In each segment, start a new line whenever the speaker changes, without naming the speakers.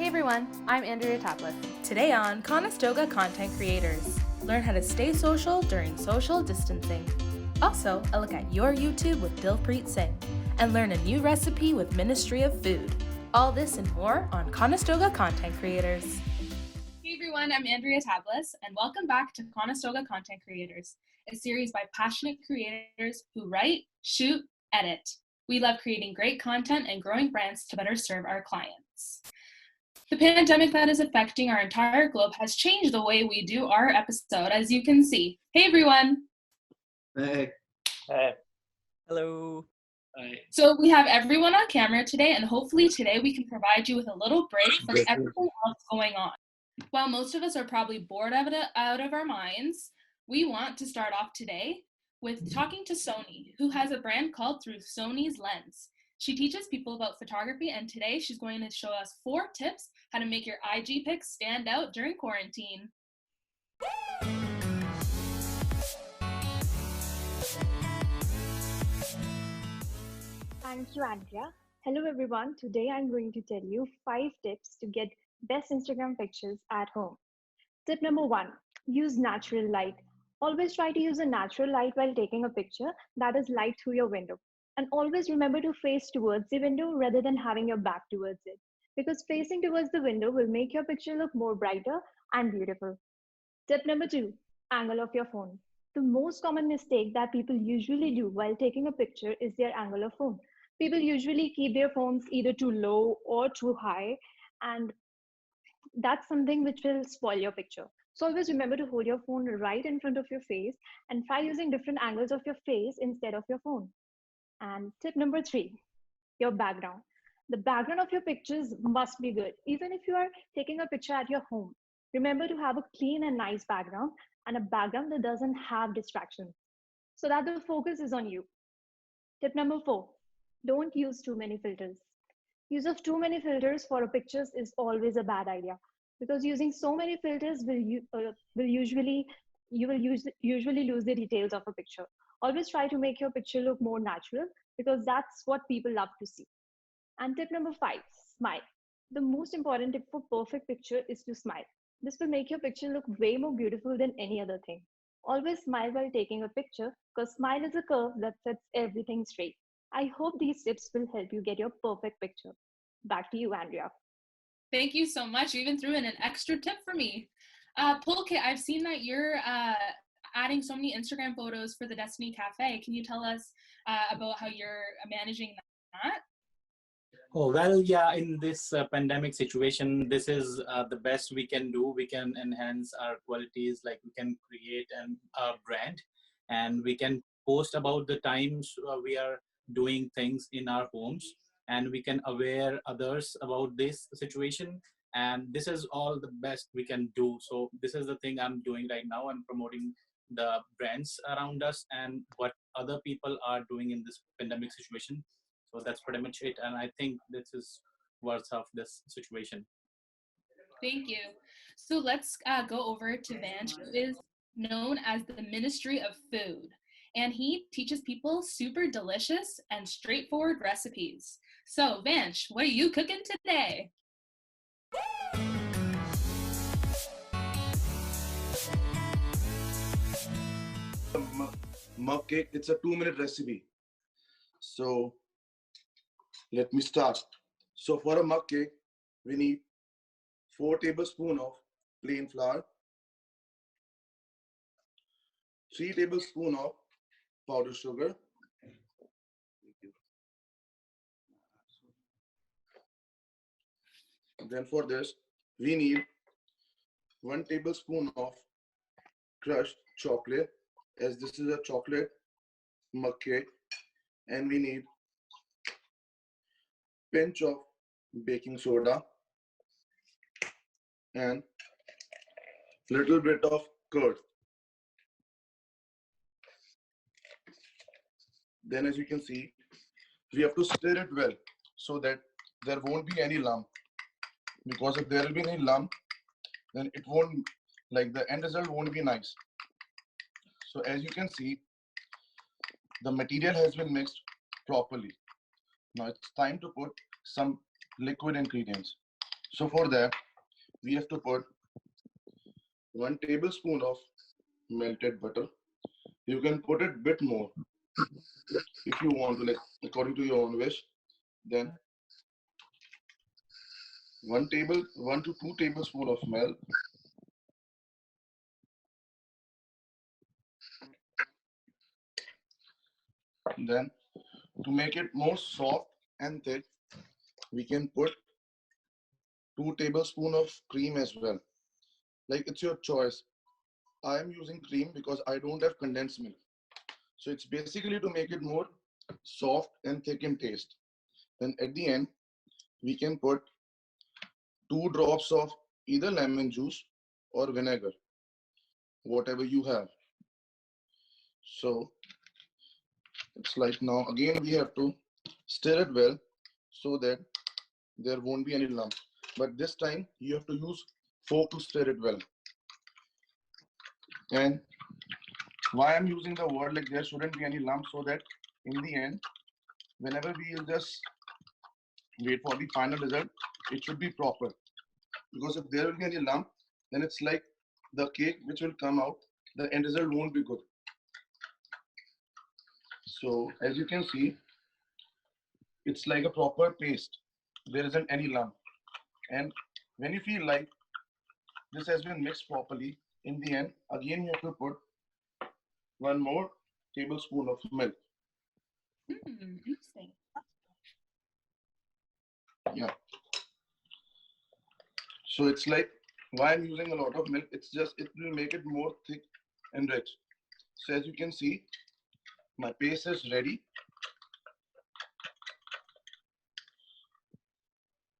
Hey everyone, I'm Andrea Taplis.
Today on Conestoga Content Creators, learn how to stay social during social distancing. Also, a look at your YouTube with Dilpreet Singh, and learn a new recipe with Ministry of Food. All this and more on Conestoga Content Creators.
Hey everyone, I'm Andrea Tablis, and welcome back to Conestoga Content Creators, a series by passionate creators who write, shoot, edit. We love creating great content and growing brands to better serve our clients. The pandemic that is affecting our entire globe has changed the way we do our episode, as you can see. Hey everyone!
Hey.
Hey. Hello.
Hi.
So we have everyone on camera today, and hopefully today we can provide you with a little break from everything else going on. While most of us are probably bored out of our minds, we want to start off today with talking to Soni, who has a brand called Through Soni's Lens. She teaches people about photography, and today she's going to show us 4 tips how to make your IG pics stand out during quarantine.
Thank you, Andrea. Hello, everyone. Today I'm going to tell you 5 tips to get best Instagram pictures at home. Tip number 1, use natural light. Always try to use a natural light while taking a picture, that is light through your window. And always remember to face towards the window rather than having your back towards it, because facing towards the window will make your picture look more brighter and beautiful. Tip number 2, angle of your phone. The most common mistake that people usually do while taking a picture is their angle of phone. People usually keep their phones either too low or too high, and that's something which will spoil your picture. So always remember to hold your phone right in front of your face and try using different angles of your face instead of your phone. And tip number 3, your background. The background of your pictures must be good. Even if you are taking a picture at your home, remember to have a clean and nice background and a background that doesn't have distractions so that the focus is on you. Tip number 4, don't use too many filters. Use of too many filters for pictures is always a bad idea, because using so many filters will usually lose the details of a picture. Always try to make your picture look more natural, because that's what people love to see. And tip number 5, smile. The most important tip for perfect picture is to smile. This will make your picture look way more beautiful than any other thing. Always smile while taking a picture, because smile is a curve that sets everything straight. I hope these tips will help you get your perfect picture. Back to you, Andrea.
Thank you so much. You even threw in an extra tip for me. Pulkit, I've seen that you're adding so many Instagram photos for the Destiny Cafe. Can you tell us about how you're managing that?
Oh, well, yeah, in this pandemic situation, this is the best we can do. We can enhance our qualities, like we can create a brand, and we can post about the times we are doing things in our homes, and we can aware others about this situation. And this is all the best we can do. So this is the thing I'm doing right now. I'm promoting the brands around us and what other people are doing in this pandemic situation. So that's pretty much it. And I think this is worth of this situation.
Thank you. So let's go over to Vansh, who is known as the Ministry of Food. And he teaches people super delicious and straightforward recipes. So Vansh, what are you cooking today?
Mug cake, it's a 2-minute recipe. So let me start. So for a mug cake, we need 4 tablespoons of plain flour, 3 tablespoons of powdered sugar, then for this, we need 1 tablespoon of crushed chocolate, as this is a chocolate mug cake, and we need pinch of baking soda and little bit of curd. Then as you can see, we have to stir it well so that there won't be any lump, because if there will be any lump, then it won't, like the end result won't be nice. So as you can see, the material has been mixed properly. Now it's time to put some liquid ingredients. So for that, we have to put 1 tablespoon of melted butter. You can put it bit more if you want to, like according to your own wish. Then 1 to 2 tablespoon of milk. Then to make it more soft and thick, we can put 2 tablespoon of cream as well. Like it's your choice. I am using cream because I don't have condensed milk. So it's basically to make it more soft and thick in taste. Then at the end, we can put 2 drops of either lemon juice or vinegar, whatever you have. So it's like now again we have to stir it well so that there won't be any lump. But this time you have to use fork to stir it well. And why I'm using the word like there shouldn't be any lump, so that in the end, whenever we will just wait for the final result, it should be proper. Because if there will be any lump, then it's like the cake which will come out, the end result won't be good. So as you can see, it's like a proper paste. There isn't any lump. And when you feel like this has been mixed properly, in the end, again you have to put 1 more tablespoon of milk.
Interesting.
Yeah. So it's like why I'm using a lot of milk. It's just it will make it more thick and rich. So as you can see, my paste is ready.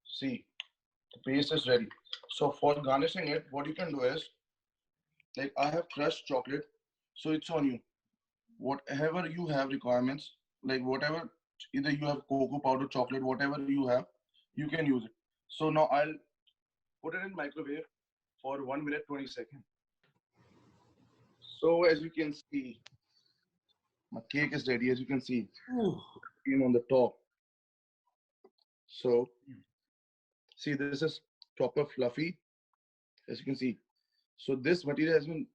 See, the paste is ready. So for garnishing it, what you can do is, like I have crushed chocolate, so it's on you. Whatever you have requirements, like whatever, either you have cocoa powder, chocolate, whatever you have, you can use it. So now I'll put it in microwave for 1 minute 20 seconds. So as you can see, my cake is ready. As you can see, cream on the top. So see, this is proper fluffy, as you can see. So this material has been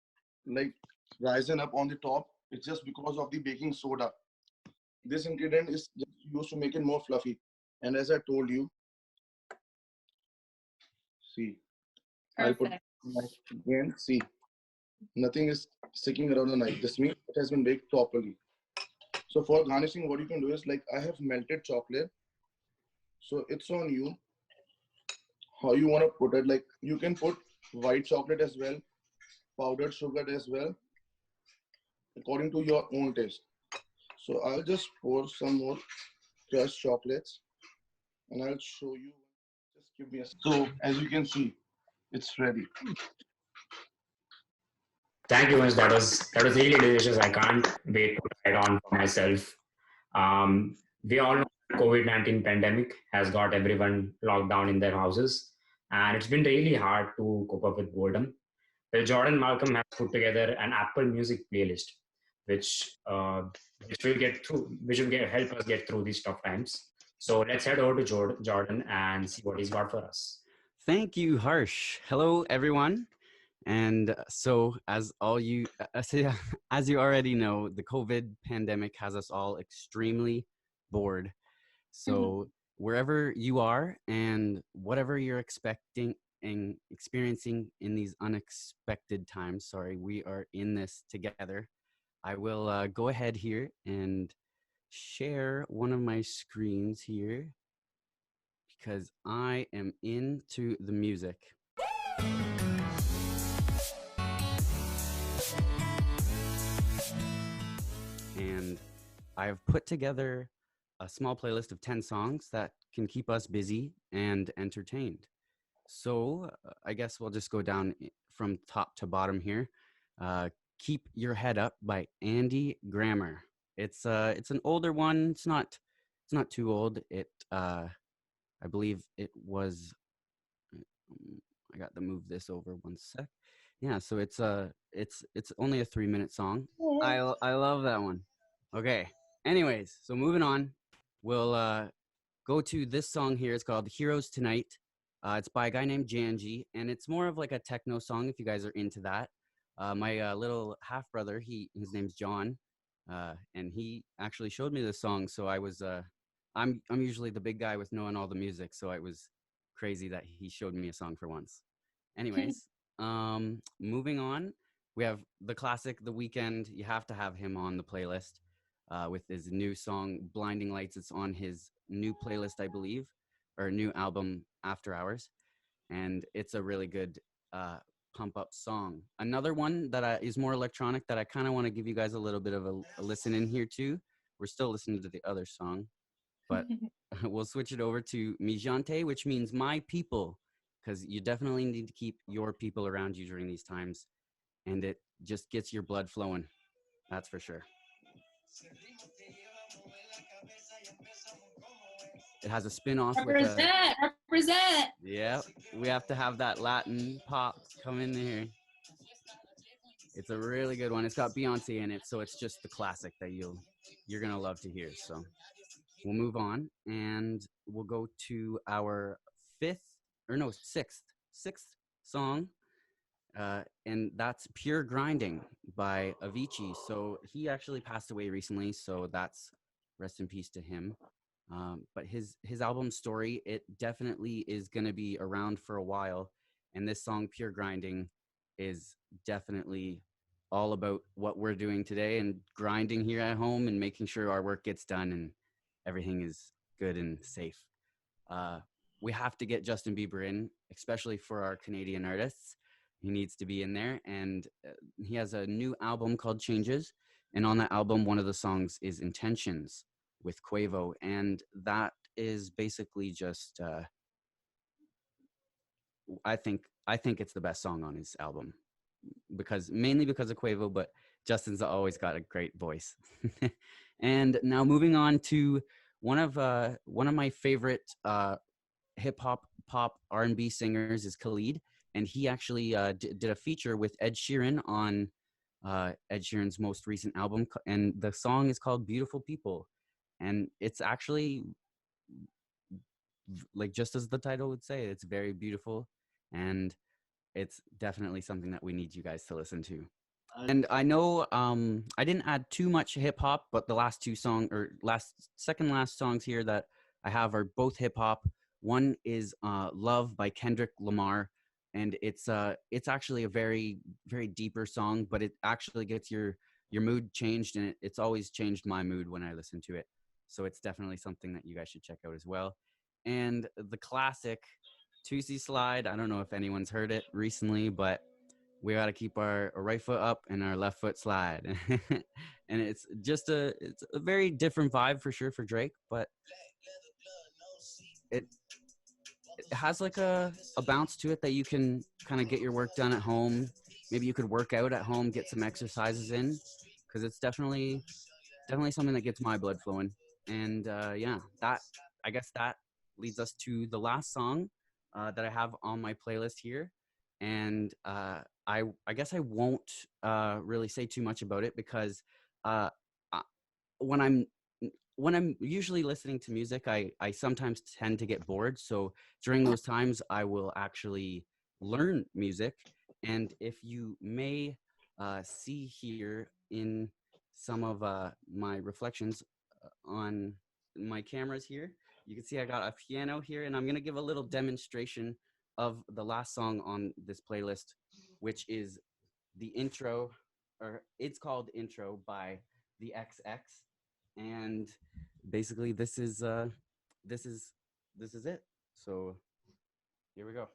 like risen up on the top. It's just because of the baking soda. This ingredient is just used to make it more fluffy. And as I told you, see, I'll put
Perfect.
knife again. See, nothing is sticking around the knife. This means it has been baked properly. So for garnishing, what you can do is, like I have melted chocolate. So it's on you how you want to put it. Like you can put white chocolate as well, powdered sugar as well, according to your own taste. So I'll just pour some more crushed chocolates and I'll show you. Just give me a. So as you can see, it's ready.
Thank you, Vansh. That was really delicious. I can't wait to try it on for myself. We all know COVID-19 pandemic has got everyone locked down in their houses, and it's been really hard to cope up with boredom. Well, Jordan Malcolm has put together an Apple Music playlist, which which will get through, which will help us get through these tough times. So let's head over to Jordan and see what he's got for us.
Thank you, Harsh. Hello, everyone. And so, as you already know, the COVID pandemic has us all extremely bored. So, wherever you are and whatever you're expecting and experiencing in these unexpected times, we are in this together. I will go ahead here and share one of my screens here because I am into the music. And I've put together a small playlist of 10 songs that can keep us busy and entertained. So I guess we'll just go down from top to bottom here. Keep Your Head Up by Andy Grammer. It's an older one. It's not too old. I believe it was. I got to move this over one sec. Yeah, so it's only a 3-minute song. I love that one. Okay. Anyways, so moving on, we'll go to this song here. It's called Heroes Tonight It's by a guy named Janji, and it's more of like a techno song if you guys are into that. My little half brother, his name's John, and he actually showed me this song. So I'm usually the big guy with knowing all the music, so it was crazy that he showed me a song for once. Anyways, moving on, we have the classic The Weeknd. You have to have him on the playlist with his new song Blinding Lights. It's on his new playlist, I believe, or new album After Hours, and it's a really good pump up song. Another one that is more electronic that I kind of want to give you guys a little bit of a listen in here too. We're still listening to the other song, but we'll switch it over to Mijante, which means my people, because you definitely need to keep your people around you during these times, and it just gets your blood flowing. That's for sure. It has a spin-off
represent,
with
represent.
Yeah, we have to have that Latin pop come in here. It's a really good one. It's got Beyonce in it, so it's just the classic that you're gonna love to hear. So we'll move on, and we'll go to our sixth song, and that's Pure Grinding by Avicii. So he actually passed away recently, so that's rest in peace to him. But his album Story, it definitely is going to be around for a while, and this song Pure Grinding is definitely all about what we're doing today and grinding here at home and making sure our work gets done and everything is good and safe. We have to get Justin Bieber in, especially for our Canadian artists. He needs to be in there, and he has a new album called Changes, and on that album, one of the songs is Intentions with Quavo, and that is basically just I think it's the best song on his album, mainly because of Quavo, but Justin's always got a great voice. And now moving on to one of my favorite hip hop pop R&B singers is Khalid, and he actually did a feature with Ed Sheeran on Ed Sheeran's most recent album, and the song is called Beautiful People, and it's actually like just as the title would say, it's very beautiful, and it's definitely something that we need you guys to listen to. And I know I didn't add too much hip hop, but the last two second last songs here that I have are both hip hop. One is Love by Kendrick Lamar, and it's actually a very, very deeper song, but it actually gets your mood changed, and it's always changed my mood when I listen to it. So it's definitely something that you guys should check out as well. And the classic Tootsie Slide, I don't know if anyone's heard it recently, but we got to keep our right foot up and our left foot slide. And it's a very different vibe for sure for Drake, but it has like a bounce to it that you can kind of get your work done at home. Maybe you could work out at home, get some exercises in, because it's definitely something that gets my blood flowing. And yeah, I guess that leads us to the last song that I have on my playlist here. And I guess I won't really say too much about it, because when I'm usually listening to music, I sometimes tend to get bored. So during those times, I will actually learn music. And if you may see here in some of my reflections on my cameras here, you can see I got a piano here, and I'm going to give a little demonstration of the last song on this playlist, which is the intro, or it's called Intro by the XX. And basically this is it. So here we go.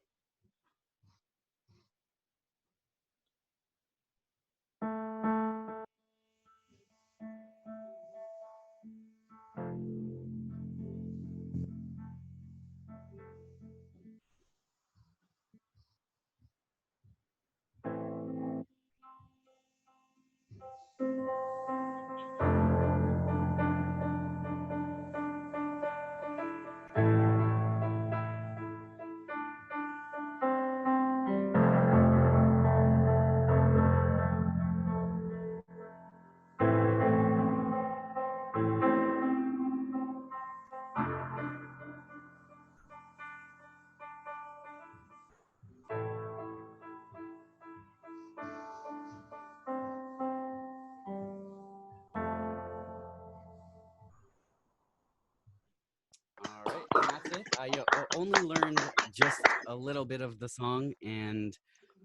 only learned just a little bit of the song, and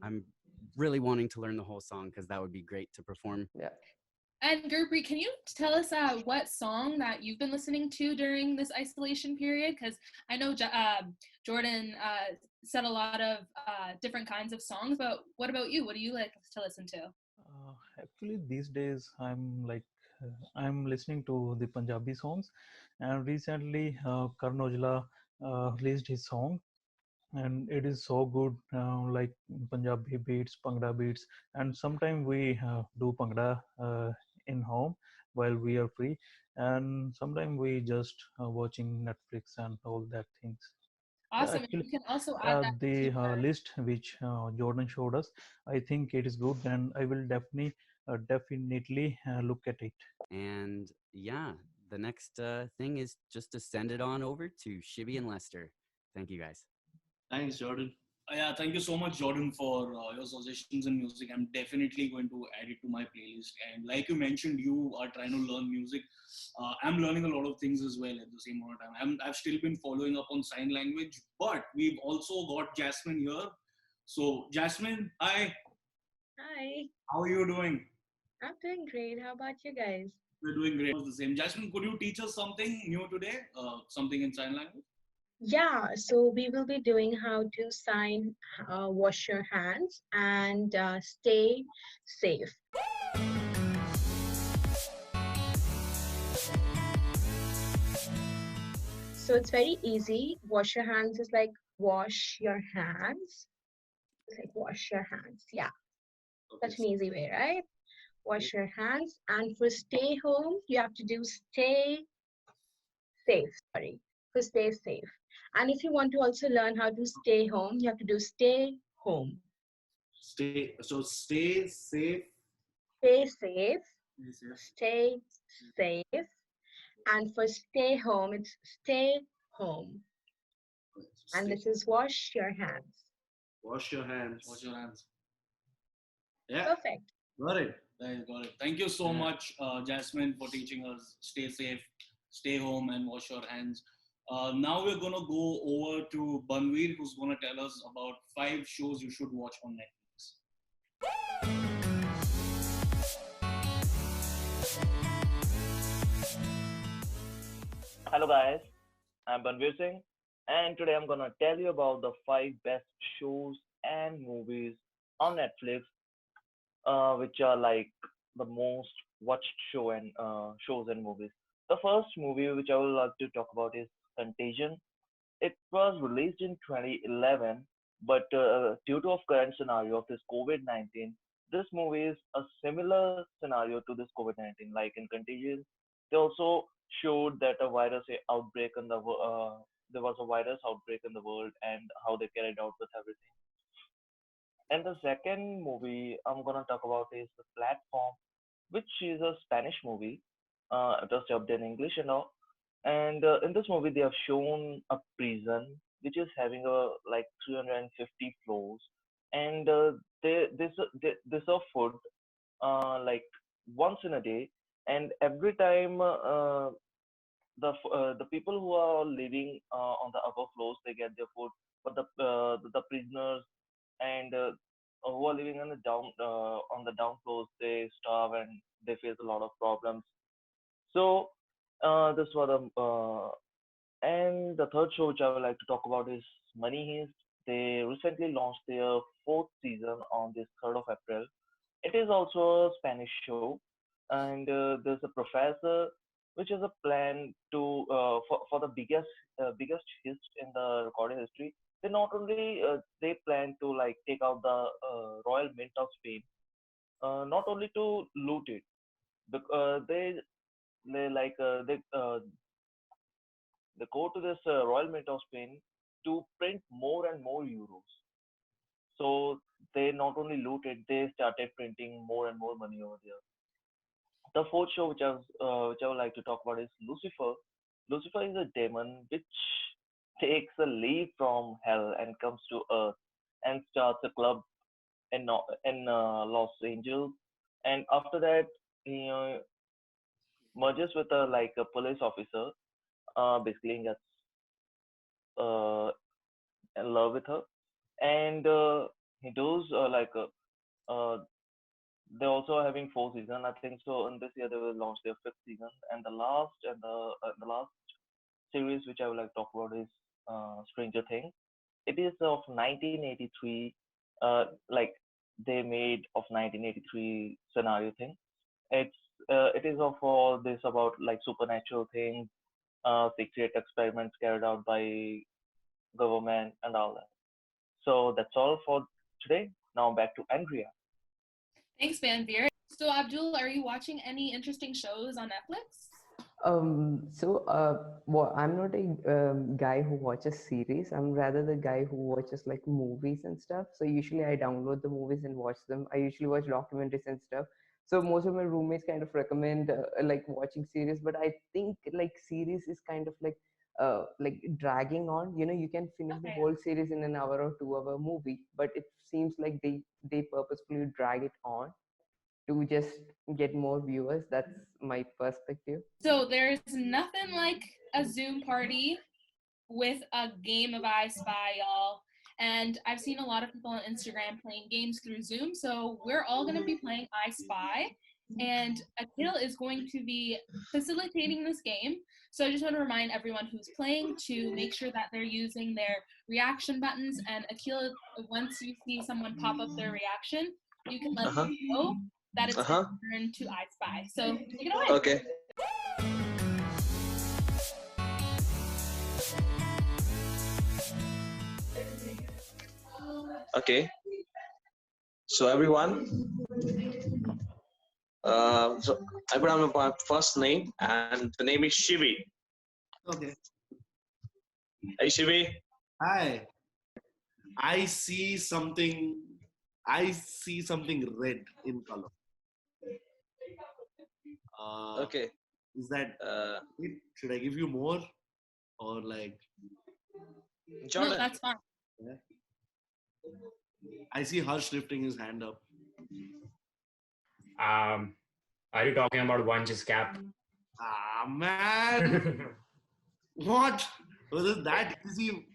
I'm really wanting to learn the whole song because that would be great to perform.
Yeah.
And Gurpreet, can you tell us what song that you've been listening to during this isolation period? Because I know Jordan said a lot of different kinds of songs, but what about you? What do you like to listen to?
Actually, these days I'm listening to the Punjabi songs, and recently Karan Aujla released his song, and it is so good, like Punjabi beats, Bhangra beats, and sometimes we do Bhangra in home while we are free, and sometimes we just watching Netflix and all that things. Yeah,
Awesome. And
actually,
you can also add that to
the
your
list which Jordan showed us, I think it is good, and I will definitely look at it.
And yeah, the next thing is just to send it on over to Shibby and Lester. Thank you guys.
Thanks, Jordan. Yeah, thank you so much, Jordan, for your suggestions in music. I'm definitely going to add it to my playlist. And like you mentioned, you are trying to learn music. I'm learning a lot of things as well at the same point of time. I've still been following up on sign language, but we've also got Jasmine here. So, Jasmine, hi.
Hi,
How are you doing?
I'm doing great. How about you guys?
We're doing great. The same. Jasmine, could you teach us something new today? Something in sign language?
Yeah, so we will be doing how to sign, wash your hands, and stay safe. So it's very easy. Wash your hands is like wash your hands. It's like wash your hands. Yeah, such an easy way, right? Wash your hands. And for stay home, you have to do stay safe. Sorry, for stay safe. And if you want to also learn how to stay home, you have to do stay home.
Stay safe.
Stay safe. Stay safe. And for stay home, it's stay home. And this is wash your hands.
Wash your hands. Wash your hands. Yeah.
Perfect.
Got it. Got it. Thank you so much, Jasmine, for teaching us. Stay safe, stay home, and wash your hands. Now we're gonna go over to Banvir, who's gonna tell us about 5 shows you should watch on Netflix.
Hello guys, I'm Banvir Singh, and today I'm gonna tell you about the 5 best shows and movies on Netflix, which are like the most watched shows and movies. The first movie which I would like to talk about is Contagion. It was released in 2011, but due to a current scenario of this COVID-19, this movie is a similar scenario to this COVID-19. Like in Contagion, they also showed that a outbreak in there was a virus outbreak in the world and how they carried out with everything. And the second movie I'm gonna talk about is The Platform, which is a Spanish movie. It was dubbed in English and all. And in this movie, they have shown a prison which is having a like 350 floors, and they serve food like once in a day, and every time the people who are living on the upper floors they get their food, but the prisoners and who are living on the down floors they starve and they face a lot of problems. So this was and the third show which I would like to talk about is Money Heist. They recently launched their 4th season on this 3rd of April. It is also a Spanish show, and there's a professor which has a plan to for the biggest hit in the recorded history. They not only they plan to like take out the Royal Mint of Spain, not only to loot it, but they like they go to this Royal Mint of Spain to print more and more euros. So they not only looted, they started printing more and more money over there. The fourth show which I would like to talk about is Lucifer. Lucifer is a demon which takes a leave from hell and comes to earth and starts a club in Los Angeles. And after that, he merges with a police officer. Basically, uh, in love with her, and he does uh, they're also having 4 seasons, I think so. In this year, they will launch their fifth season, and the last series which I would like to talk about is Stranger Things. It is of 1983, like they made of 1983 scenario thing. It's it is of all this about like supernatural things, secret experiments carried out by government and all that. So that's all for today. Now back to Andrea.
Thanks, Banvir. So, Abdul, are you watching any interesting shows on Netflix?
Well, I'm not a guy who watches series. I'm rather the guy who watches like movies and stuff. So usually I download the movies and watch them. I usually watch documentaries and stuff. So most of my roommates kind of recommend like watching series, but I think like series is kind of like dragging on. You know, you can finish the
Okay.
whole series in an hour or 2 hour movie, but it seems like they purposefully drag it on to just get more viewers. That's my perspective.
So, there's nothing like a Zoom party with a game of I Spy, y'all. And I've seen a lot of people on Instagram playing games through Zoom. So we're all going to be playing I Spy. And Akhil is going to be facilitating this game. So I just want to remind everyone who's playing to make sure that they're using their reaction buttons. And Akhil, once you see someone pop up their reaction, you can let them know that it's their turn to I Spy. So take it away.
Okay. Okay. So everyone, so I put on my first name, and the name is Shivi.
Okay.
Hey Shivi.
Hi. I see something. I see something red in color.
Okay.
Is that it? Should I give you more, or like?
Jordan.
No, that's fine.
Yeah. I see Harsh lifting his hand up.
Are you talking about Vansh's cap?
Ah man, what? Was it that easy?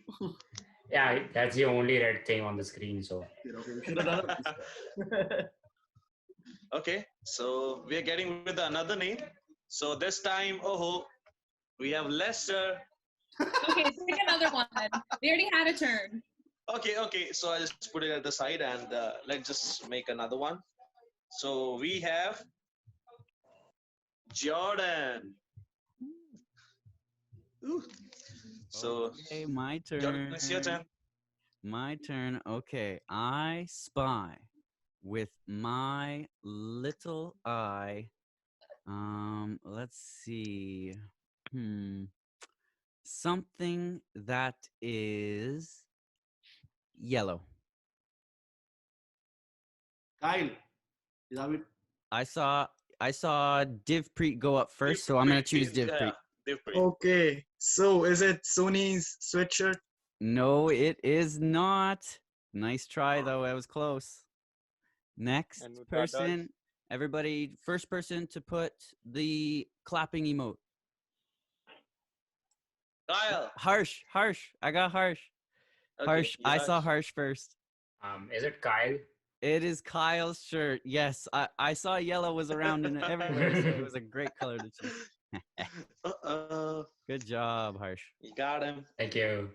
Yeah, that's the only red thing on the screen. So.
Okay, so we are getting with another name. So this time, we have Lester.
Okay, pick another one. We already had a turn.
Okay. So I just put it at the side, and let's just make another one. So we have Jordan. Ooh. So
okay, my turn.
Jordan, it's your turn.
My turn. Okay, I spy with my little eye. Let's see. Something that is yellow.
Kyle, is that it?
I saw Dilpreet go up first, so I'm gonna choose Dilpreet.
Okay, so is it Soni's sweatshirt?
No, it is not. Nice try though. That was close. Next person, everybody. First person to put the clapping emote.
Kyle.
Harsh. I got Harsh.
Okay,
Harsh. I saw Harsh first.
Is it Kyle?
It is Kyle's shirt. Yes, I saw yellow was around in everywhere, so it was a great color to choose. Good job, Harsh.
You got him.
Thank you.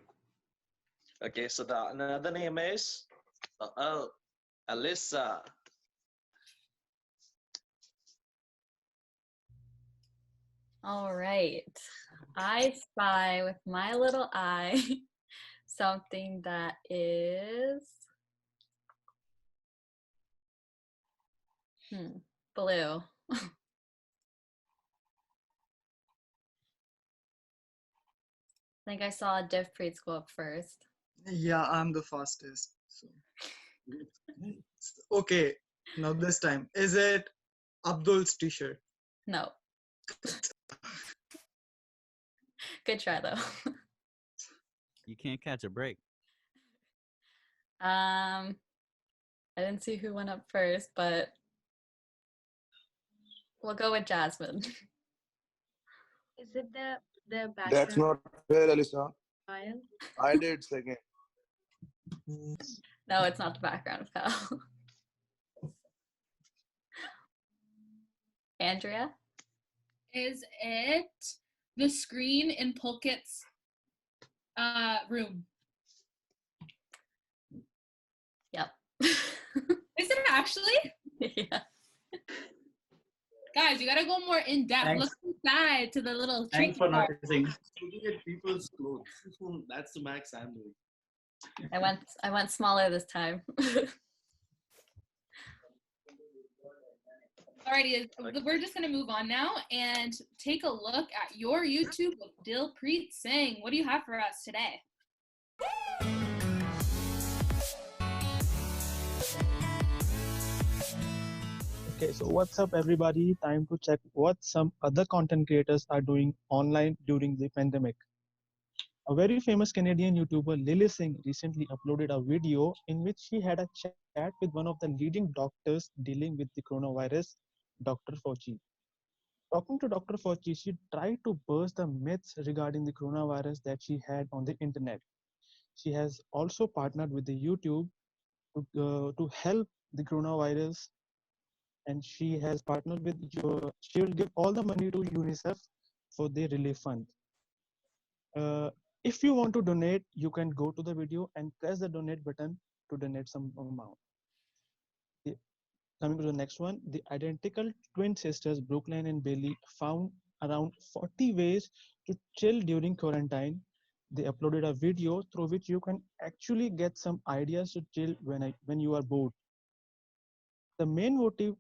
Okay, so the another name is Alyssa.
All right. I spy with my little eye something that is blue. I think I saw Dilpreet go up first.
Yeah, I'm the fastest. So. Okay, now this time, is it Abdul's t-shirt?
No. Good try though.
You can't catch a break.
I didn't see who went up first, but we'll go with Jasmine.
Is it the background?
That's not fair, Alyssa. I did second.
No, it's not the background of Kyle. Andrea?
Is it the screen in Pulkit's room?
Yep.
Is it actually?
Yeah.
Guys, you gotta go more in depth.
Thanks.
Look inside to the little
Thanks
tricky
for
part.
noticing.
Looking at people's clothes. That's the max I'm doing.
I went smaller this time.
Alrighty, we're just gonna move on now and take a look at your YouTube with Dilpreet Singh. What do you have for us today?
Okay, so what's up, everybody? Time to check what some other content creators are doing online during the pandemic. A very famous Canadian YouTuber, Lilly Singh, recently uploaded a video in which she had a chat with one of the leading doctors dealing with the coronavirus, Dr. Fauci. Talking to Dr. Fauci, she tried to burst the myths regarding the coronavirus that she had on the internet. She has also partnered with the YouTube to help the coronavirus, and she has partnered with she will give all the money to UNICEF for the relief fund. If you want to donate, you can go to the video and press the donate button to donate some amount. Coming to the next one, the identical twin sisters Brooklyn and Bailey found around 40 ways to chill during quarantine. They uploaded a video through which you can actually get some ideas to chill when you are bored. The main motive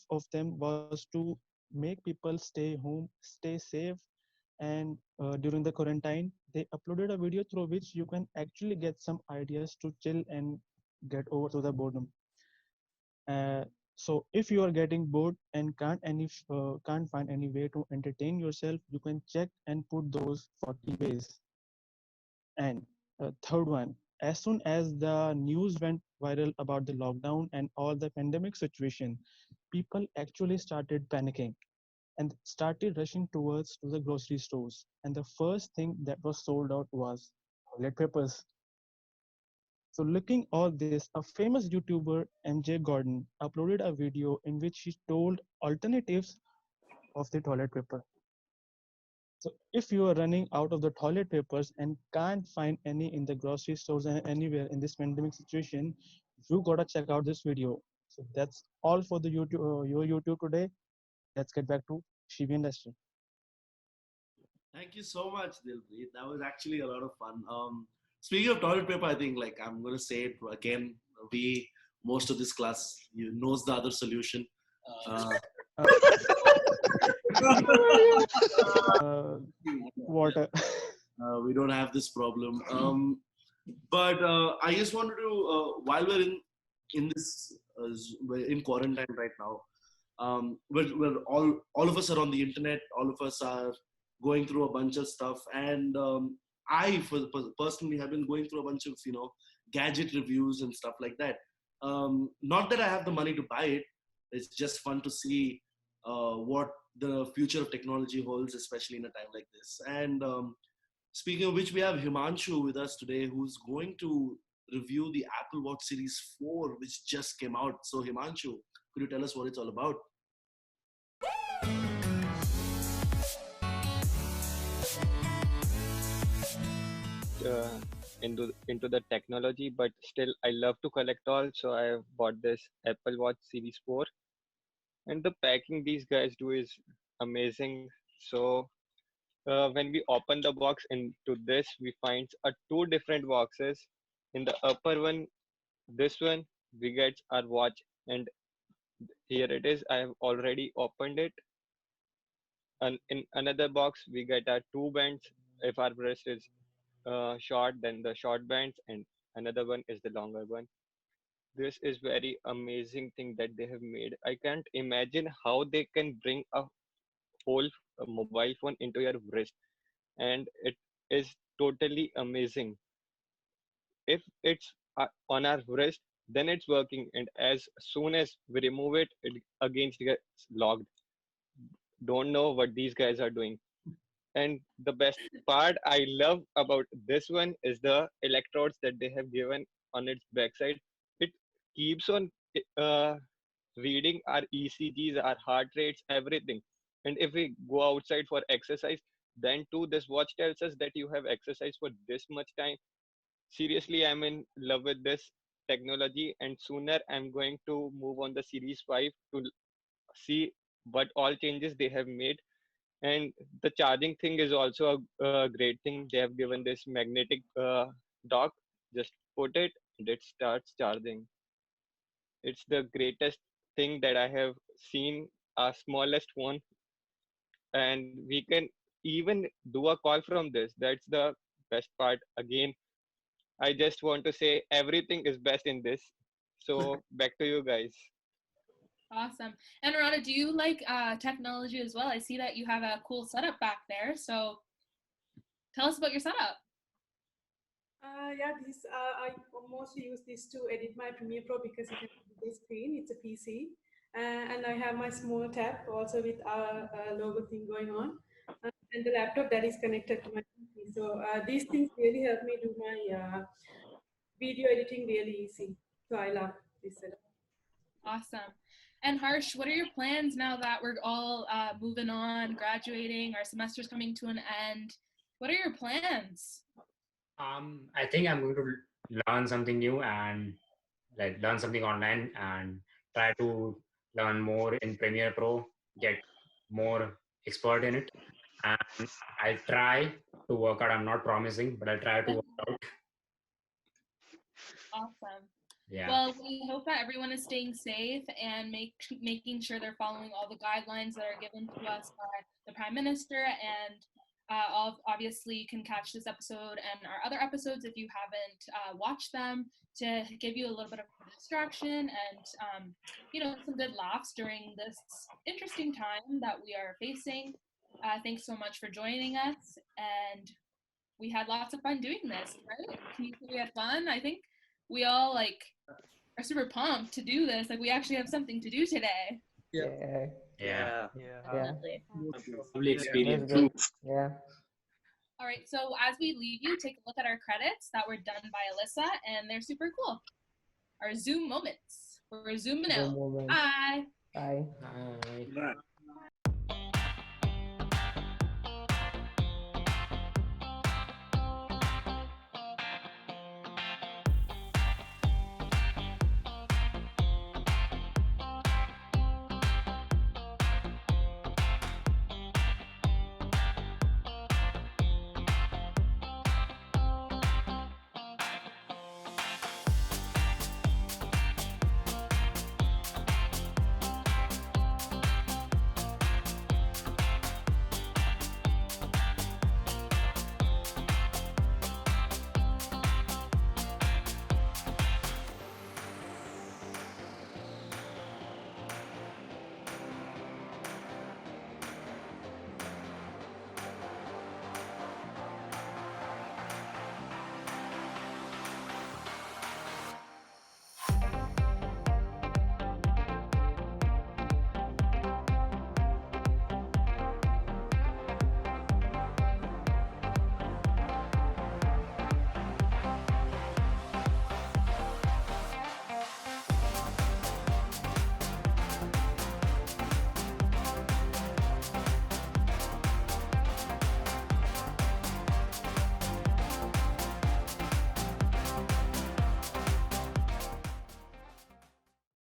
of them was to make people stay home, stay safe, and during the quarantine, they uploaded a video through which you can actually get some ideas to chill and get over to the boredom. So if you are getting bored and can't find any way to entertain yourself, you can check and put those 40 ways. And third one, as soon as the news went viral about the lockdown and all the pandemic situation, people actually started panicking and started rushing towards to the grocery stores. And the first thing that was sold out was toilet papers. So looking all this, a famous YouTuber MJ Gordon uploaded a video in which he told alternatives of the toilet paper. So if you are running out of the toilet papers and can't find any in the grocery stores and anywhere in this pandemic situation, you gotta check out this video. So that's all for the your YouTube today. Let's get back to TV industry.
Thank you so much, Dilpreet. That was actually a lot of fun. Speaking of toilet paper, I think I'm gonna say it again. Most of this class knows the other solution.
Water.
We don't have this problem. But I just wanted to, while we're in this we're in quarantine right now, we're all of us are on the internet. All of us are going through a bunch of stuff, and I personally have been going through a bunch of gadget reviews and stuff like that. Not that I have the money to buy it. It's just fun to see what the future of technology holds, especially in a time like this. And speaking of which, we have Himanshu with us today, who's going to review the Apple Watch Series 4, which just came out. So Himanshu, could you tell us what it's all about?
Into the technology, but still I love to collect all, so I have bought this Apple Watch Series 4, and the packing these guys do is amazing. So when we open the box into this, we find two different boxes. In the upper one, this one, we get our watch, and here it is. I have already opened it. And in another box, we get our two bands. If our wrist is short, then the short bands, and another one is the longer one. This is very amazing thing that they have made. I can't imagine how they can bring a whole mobile phone into your wrist, and it is totally amazing. If it's on our wrist, then it's working, and as soon as we remove it, it again gets locked. Don't know what these guys are doing. And the best part I love about this one is the electrodes that they have given on its backside. It keeps on uh, reading our ECGs, our heart rates, everything. And if we go outside for exercise, then too, this watch tells us that you have exercised for this much time. Seriously, I'm in love with this technology, and sooner I'm going to move on the Series 5 to see what all changes they have made. And the charging thing is also a great thing. They have given this magnetic dock. Just put it and it starts charging. It's the greatest thing that I have seen. Our smallest one, and we can even do a call from this. That's the best part. Again, I just want to say everything is best in this. So back to you guys.
Awesome. And Rana, do you like technology as well? I see that you have a cool setup back there. So tell us about your setup.
Yeah, this I mostly use this to edit my Premiere Pro because it has a big screen. It's a PC, and I have my small tab also with our logo thing going on, and the laptop that is connected to my PC. So these things really help me do my video editing really easy. So I love this setup.
Awesome. And Harsh, what are your plans now that we're all moving on, graduating, our semester's coming to an end? What are your plans?
I think I'm going to learn something new and like learn something online and try to learn more in Premiere Pro, get more expert in it. And I'll try to work out. I'm not promising, but I'll try to work out.
Awesome.
Yeah.
Well, we hope that everyone is staying safe and making sure they're following all the guidelines that are given to us by the Prime Minister. And obviously, you can catch this episode and our other episodes if you haven't watched them to give you a little bit of distraction and some good laughs during this interesting time that we are facing. Thanks so much for joining us, and we had lots of fun doing this. Right? Can you say we had fun? I think we all are super pumped to do this. Like we actually have something to do today.
Yeah.
Definitely.
Lovely experience.
Yeah.
All right, so as we leave you, take a look at our credits that were done by Alyssa, and they're super cool. Our Zoom moments. We're zooming out. Bye.
Bye.
Bye.